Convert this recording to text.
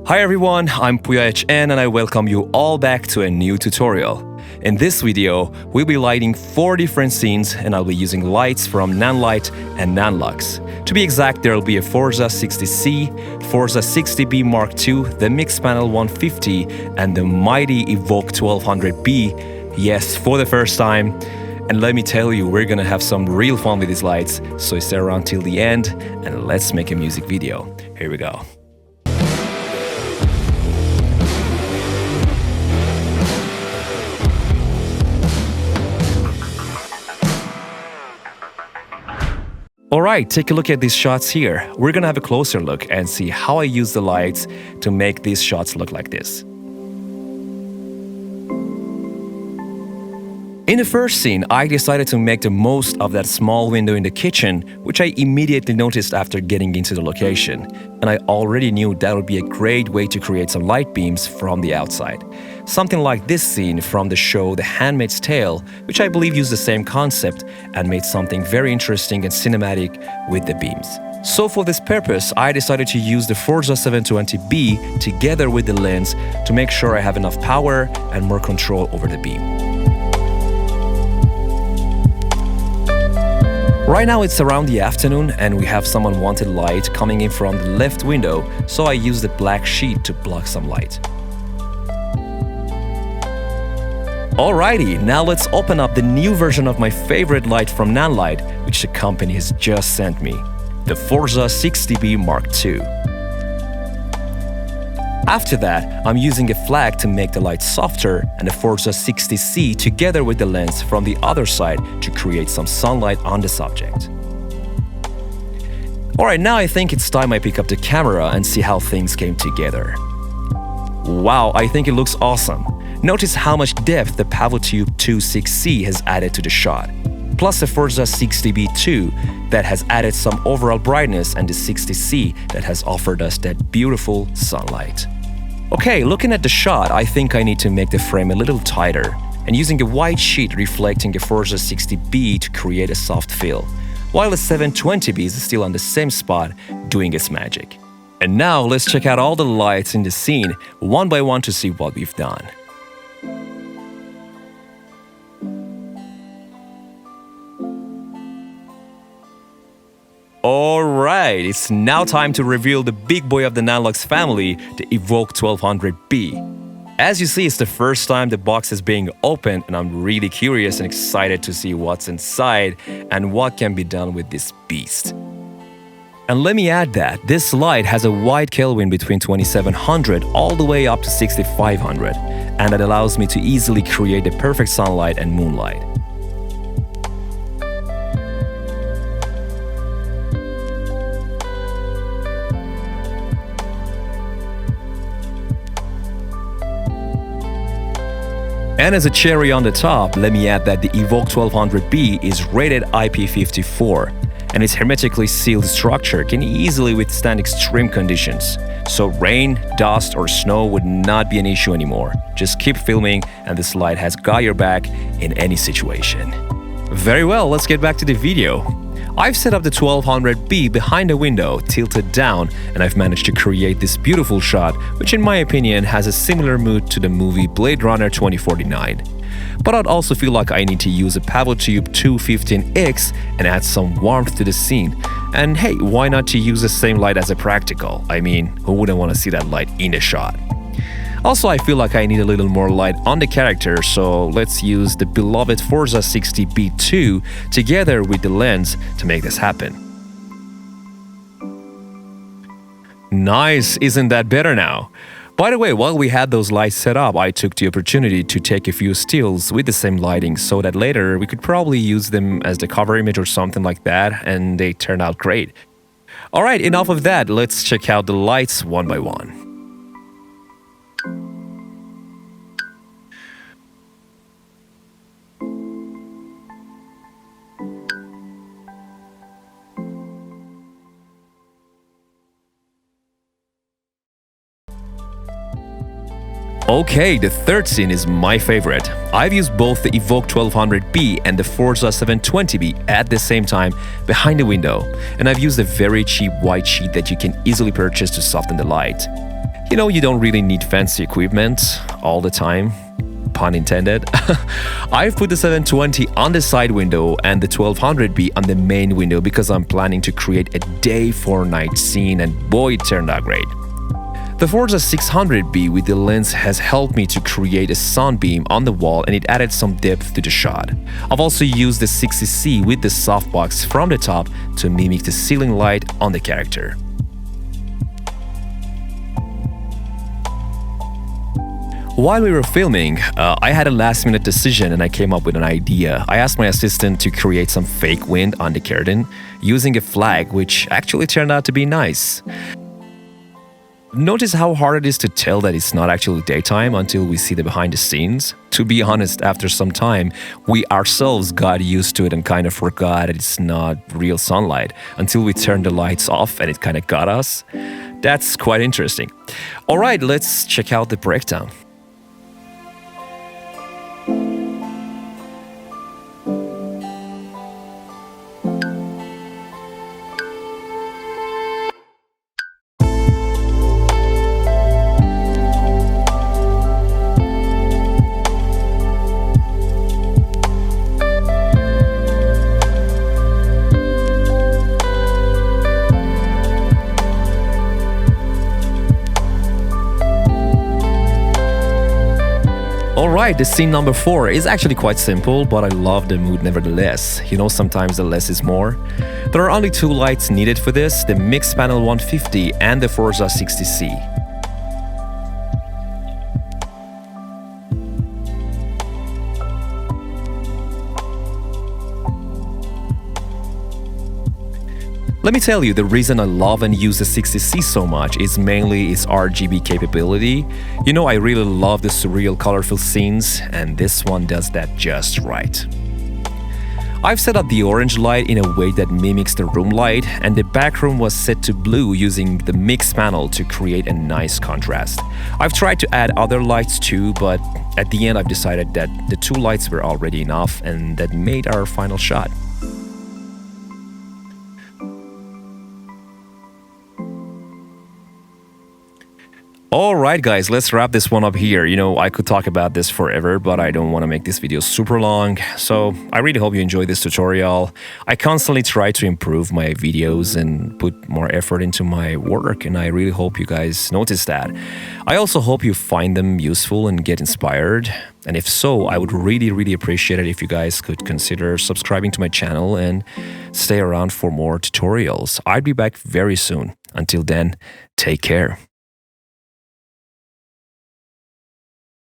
Hi everyone, I'm PuyaHN and I welcome you all back to a new tutorial. In this video, we'll be lighting 4 different scenes and I'll be using lights from Nanlite and Nunlux. To be exact, there'll be a Forza 60C, Forza 60B Mark II, the Mixpanel 150 and the mighty Evoke 1200B, yes, for the first time. And let me tell you, we're gonna have some real fun with these lights, so stay around till the end and let's make a music video. Here we go. Alright, take a look at these shots here. We're gonna have a closer look and see how I use the lights to make these shots look like this. In the first scene, I decided to make the most of that small window in the kitchen, which I immediately noticed after getting into the location. And I already knew that would be a great way to create some light beams from the outside. Something like this scene from the show The Handmaid's Tale, which I believe used the same concept and made something very interesting and cinematic with the beams. So for this purpose, I decided to use the Forza 720B together with the lens to make sure I have enough power and more control over the beam. Right now it's around the afternoon and we have some unwanted light coming in from the left window, so I used a black sheet to block some light. Alrighty, now let's open up the new version of my favorite light from Nanlite, which the company has just sent me, the Forza 60B Mark II. After that, I'm using a flag to make the light softer and the Forza 60C together with the lens from the other side to create some sunlight on the subject. Alright, now I think it's time I pick up the camera and see how things came together. Wow, I think it looks awesome. Notice how much depth the PavoTube 26C has added to the shot, plus the Forza 60B2 that has added some overall brightness and the 60C that has offered us that beautiful sunlight. Okay, looking at the shot, I think I need to make the frame a little tighter and using a white sheet reflecting the Forza 60B to create a soft feel, while the 720B is still on the same spot doing its magic. And now let's check out all the lights in the scene one by one to see what we've done. Alright, it's now time to reveal the big boy of the Nanlux family, the Evoke 1200B. As you see, it's the first time the box is being opened and I'm really curious and excited to see what's inside and what can be done with this beast. And let me add that this light has a wide Kelvin between 2700 all the way up to 6500, and that allows me to easily create the perfect sunlight and moonlight. And as a cherry on the top, let me add that the Evoke 1200B is rated IP54, and its hermetically sealed structure can easily withstand extreme conditions. So rain, dust or snow would not be an issue anymore. Just keep filming and this light has got your back in any situation. Very well, let's get back to the video. I've set up the 1200B behind a window, tilted down, and I've managed to create this beautiful shot, which in my opinion has a similar mood to the movie Blade Runner 2049. But I'd also feel like I need to use a PavoTube 215X and add some warmth to the scene. And hey, why not to use the same light as a practical? I mean, who wouldn't want to see that light in the shot? Also, I feel like I need a little more light on the character, so let's use the beloved Forza 60B2 together with the lens to make this happen. Nice, isn't that better now? By the way, while we had those lights set up, I took the opportunity to take a few stills with the same lighting so that later we could probably use them as the cover image or something like that, and they turned out great. Alright, enough of that, let's check out the lights one by one. Okay, the third scene is my favorite. I've used both the Evoke 1200B and the Forza 720B at the same time behind the window, and I've used a very cheap white sheet that you can easily purchase to soften the light. You don't really need fancy equipment all the time. Pun intended. I've put the 720 on the side window and the 1200B on the main window because I'm planning to create a day for night scene, and boy, it turned out great. The Forza 600B with the lens has helped me to create a sunbeam on the wall, and it added some depth to the shot. I've also used the 60C with the softbox from the top to mimic the ceiling light on the character. While we were filming, I had a last-minute decision and I came up with an idea. I asked my assistant to create some fake wind on the curtain using a flag, which actually turned out to be nice. Notice how hard it is to tell that it's not actually daytime until we see the behind the scenes? To be honest, after some time, we ourselves got used to it and kind of forgot that it's not real sunlight until we turned the lights off and it kind of got us. That's quite interesting. Alright, let's check out the breakdown. Alright, the scene number 4 is actually quite simple, but I love the mood nevertheless. Sometimes the less is more. There are only 2 lights needed for this, the Mix Panel 150 and the Forza 60C. Let me tell you, the reason I love and use the 60C so much is mainly its RGB capability. I really love the surreal colorful scenes, and this one does that just right. I've set up the orange light in a way that mimics the room light, and the back room was set to blue using the mix panel to create a nice contrast. I've tried to add other lights too, but at the end I've decided that the 2 lights were already enough, and that made our final shot. Alright guys, let's wrap this one up here. I could talk about this forever, but I don't want to make this video super long. So I really hope you enjoyed this tutorial. I constantly try to improve my videos and put more effort into my work, and I really hope you guys notice that. I also hope you find them useful and get inspired. And if so, I would really appreciate it if you guys could consider subscribing to my channel and stay around for more tutorials. I'll be back very soon. Until then, take care.